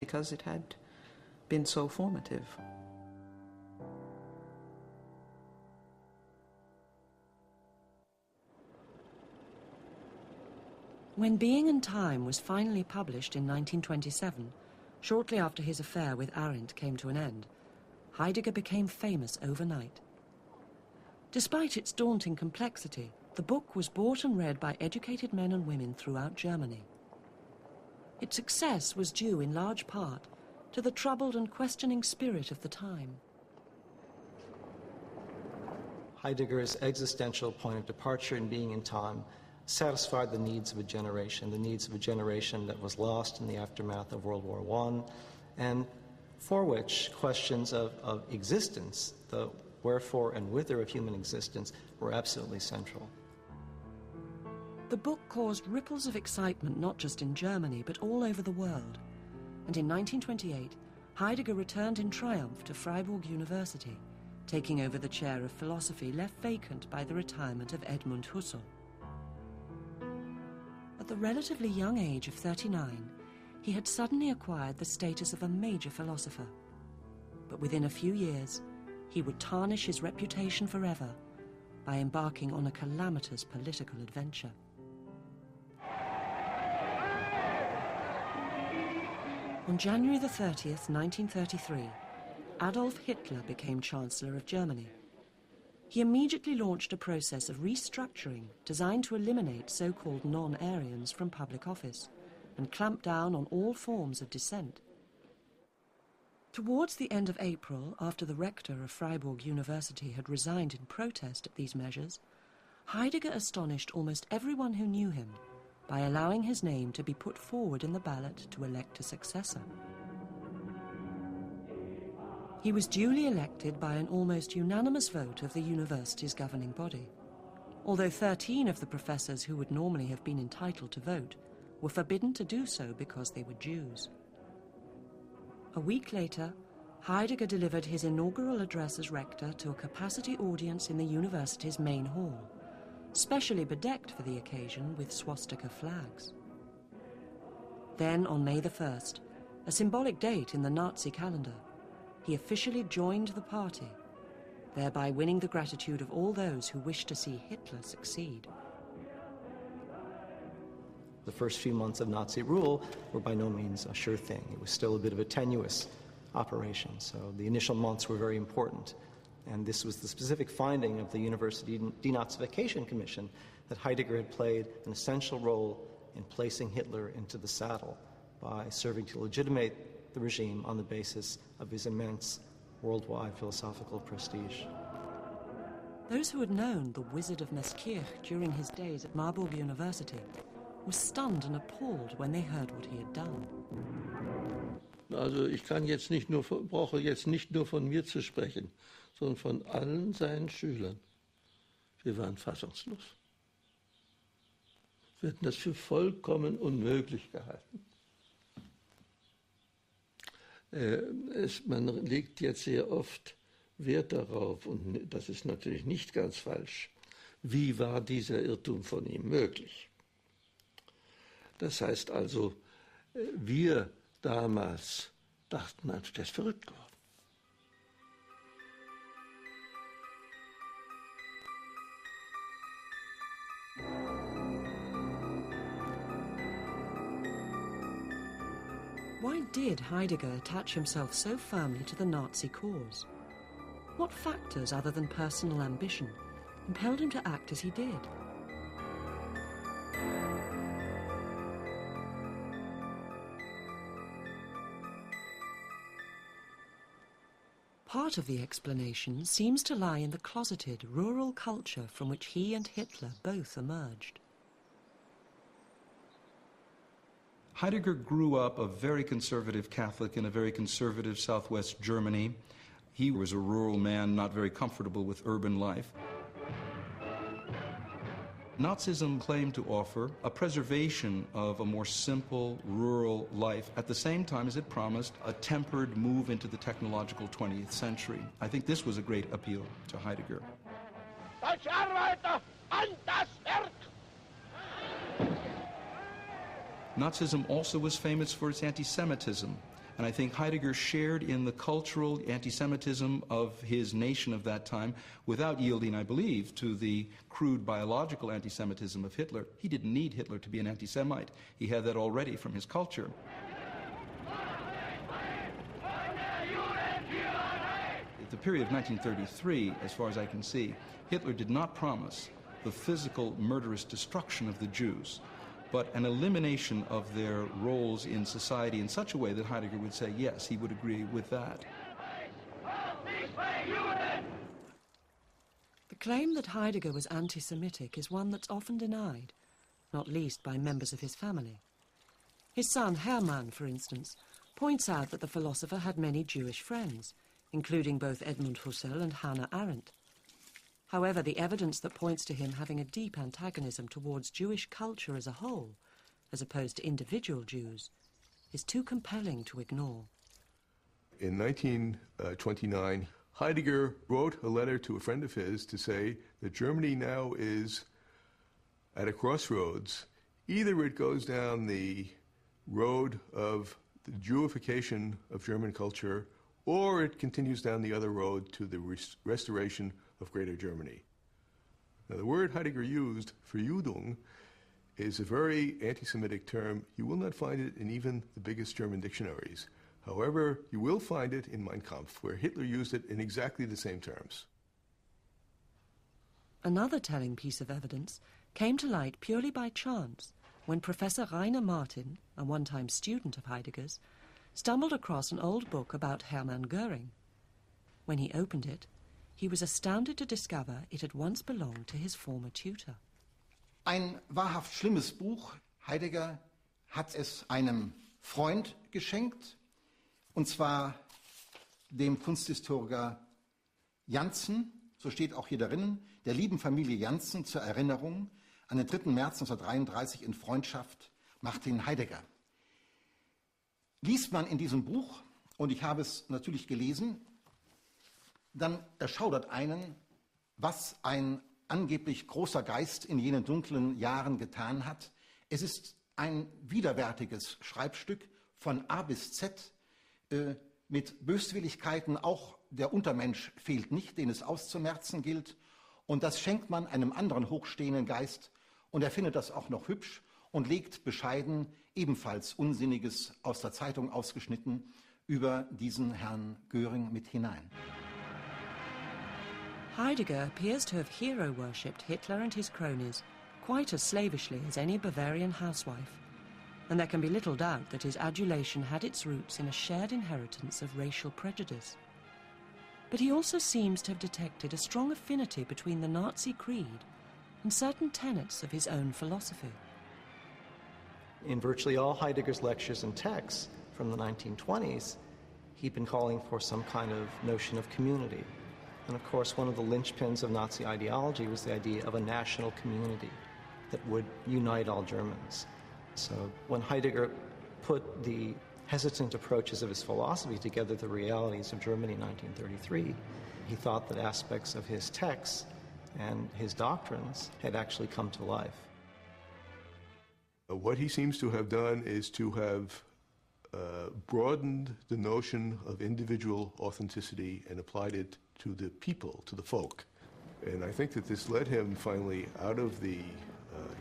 because it had been so formative. When Being and Time was finally published in 1927, shortly after his affair with Arendt came to an end, Heidegger became famous overnight. Despite its daunting complexity, the book was bought and read by educated men and women throughout Germany. Its success was due in large part to the troubled and questioning spirit of the time. Heidegger's existential point of departure in Being and Time satisfied the needs of a generation that was lost in the aftermath of World War I, and for which questions of existence, the wherefore and whither of human existence, were absolutely central. The book caused ripples of excitement not just in Germany, but all over the world. And in 1928, Heidegger returned in triumph to Freiburg University, taking over the chair of philosophy left vacant by the retirement of Edmund Husserl. At the relatively young age of 39, he had suddenly acquired the status of a major philosopher. But within a few years, he would tarnish his reputation forever by embarking on a calamitous political adventure. On January the 30th, 1933, Adolf Hitler became Chancellor of Germany. He immediately launched a process of restructuring designed to eliminate so-called non-Aryans from public office and clamp down on all forms of dissent. Towards the end of April, after the rector of Freiburg University had resigned in protest at these measures, Heidegger astonished almost everyone who knew him by allowing his name to be put forward in the ballot to elect a successor. He was duly elected by an almost unanimous vote of the university's governing body, although 13 of the professors who would normally have been entitled to vote were forbidden to do so because they were Jews. A week later, Heidegger delivered his inaugural address as rector to a capacity audience in the university's main hall, specially bedecked for the occasion with swastika flags. Then, on May the 1st, a symbolic date in the Nazi calendar, he officially joined the party, thereby winning the gratitude of all those who wished to see Hitler succeed. The first few months of Nazi rule were by no means a sure thing. It was still a bit of a tenuous operation, so the initial months were very important. And this was the specific finding of the University Denazification Commission, that Heidegger had played an essential role in placing Hitler into the saddle by serving to legitimate the regime on the basis of his immense worldwide philosophical prestige. Those who had known the Wizard of Meschirch during his days at Marburg University were stunned and appalled when they heard what he had done. Also ich kann jetzt brauche jetzt nicht nur von mir zu sprechen, sondern von allen seinen Schülern. Wir waren fassungslos. Wir hatten das für vollkommen unmöglich gehalten. Man legt jetzt sehr oft Wert darauf, und das ist natürlich nicht ganz falsch, wie war dieser Irrtum von ihm möglich. Das heißt also, wir damals dachten, der ist verrückt geworden. Why did Heidegger attach himself so firmly to the Nazi cause? What factors other than personal ambition impelled him to act as he did? Part of the explanation seems to lie in the closeted rural culture from which he and Hitler both emerged. Heidegger grew up a very conservative Catholic in a very conservative southwest Germany. He was a rural man, not very comfortable with urban life. Nazism claimed to offer a preservation of a more simple, rural life at the same time as it promised a tempered move into the technological 20th century. I think this was a great appeal to Heidegger. Deutsche Arbeiter, an das Werk! Nazism also was famous for its anti-Semitism, And I think Heidegger shared in the cultural anti-Semitism of his nation of that time without yielding, I believe, to the crude biological anti-Semitism of Hitler. He didn't need Hitler to be an anti-Semite. He had that already from his culture. The period of 1933, as far as I can see, Hitler did not promise the physical murderous destruction of the Jews, but an elimination of their roles in society in such a way that Heidegger would say, yes, he would agree with that. The claim that Heidegger was anti-Semitic is one that's often denied, not least by members of his family. His son Hermann, for instance, points out that the philosopher had many Jewish friends, including both Edmund Husserl and Hannah Arendt. However, the evidence that points to him having a deep antagonism towards Jewish culture as a whole, as opposed to individual Jews, is too compelling to ignore. In 1929, Heidegger wrote a letter to a friend of his to say that Germany now is at a crossroads. Either it goes down the road of the Jewification of German culture, or it continues down the other road to the restoration of Greater Germany. Now, the word Heidegger used for Judung is a very anti-Semitic term. You will not find it in even the biggest German dictionaries. However, you will find it in Mein Kampf, where Hitler used it in exactly the same terms. Another telling piece of evidence came to light purely by chance when Professor Rainer Martin, a one-time student of Heidegger's, stumbled across an old book about Hermann Göring. When he opened it, he was astounded to discover it had once belonged to his former tutor. Ein wahrhaft schlimmes Buch. Heidegger hat es einem Freund geschenkt, und zwar dem Kunsthistoriker Janssen, so steht auch hier darin, der lieben Familie Janssen zur Erinnerung an den 3. März 1933 in Freundschaft Martin Heidegger. Liest man in diesem Buch, und ich habe es natürlich gelesen, dann erschaudert einen, was ein angeblich großer Geist in jenen dunklen Jahren getan hat. Es ist ein widerwärtiges Schreibstück von A bis Z, mit Böswilligkeiten. Auch der Untermensch fehlt nicht, den es auszumerzen gilt. Und das schenkt man einem anderen hochstehenden Geist, und er findet das auch noch hübsch und legt bescheiden ebenfalls Unsinniges aus der Zeitung ausgeschnitten über diesen Herrn Göring mit hinein. Heidegger appears to have hero-worshipped Hitler and his cronies quite as slavishly as any Bavarian housewife, and there can be little doubt that his adulation had its roots in a shared inheritance of racial prejudice. But he also seems to have detected a strong affinity between the Nazi creed and certain tenets of his own philosophy. In virtually all Heidegger's lectures and texts from the 1920s, he'd been calling for some kind of notion of community. And of course, one of the linchpins of Nazi ideology was the idea of a national community that would unite all Germans. So when Heidegger put the hesitant approaches of his philosophy together the realities of Germany in 1933, he thought that aspects of his texts and his doctrines had actually come to life. What he seems to have done is to have broadened the notion of individual authenticity and applied it to the people, to the folk. And I think that this led him finally out of the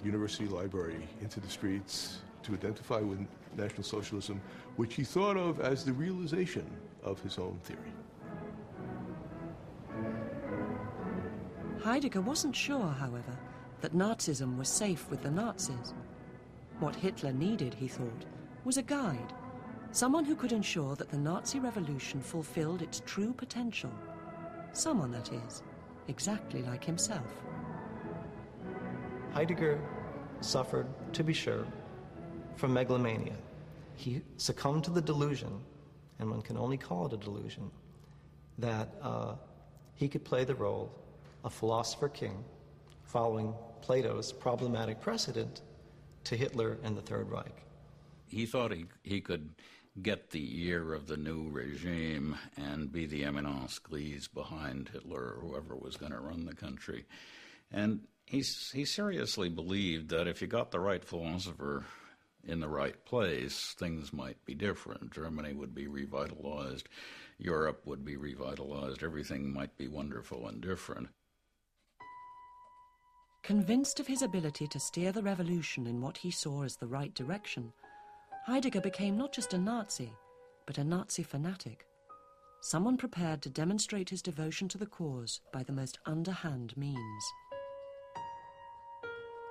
university library into the streets to identify with National Socialism, which he thought of as the realization of his own theory. Heidegger wasn't sure, however, that Nazism was safe with the Nazis. What Hitler needed, he thought, was a guide, someone who could ensure that the Nazi revolution fulfilled its true potential. Someone, that is, exactly like himself. Heidegger suffered, to be sure, from megalomania. He succumbed to the delusion, and one can only call it a delusion, that he could play the role of philosopher king following Plato's problematic precedent to Hitler and the Third Reich. He thought he could get the ear of the new regime and be the eminence grise behind Hitler or whoever was going to run the country. And he seriously believed that if you got the right philosopher in the right place, things might be different. Germany would be revitalized, Europe would be revitalized, everything might be wonderful and different. Convinced of his ability to steer the revolution in what he saw as the right direction, Heidegger became not just a Nazi, but a Nazi fanatic, someone prepared to demonstrate his devotion to the cause by the most underhand means.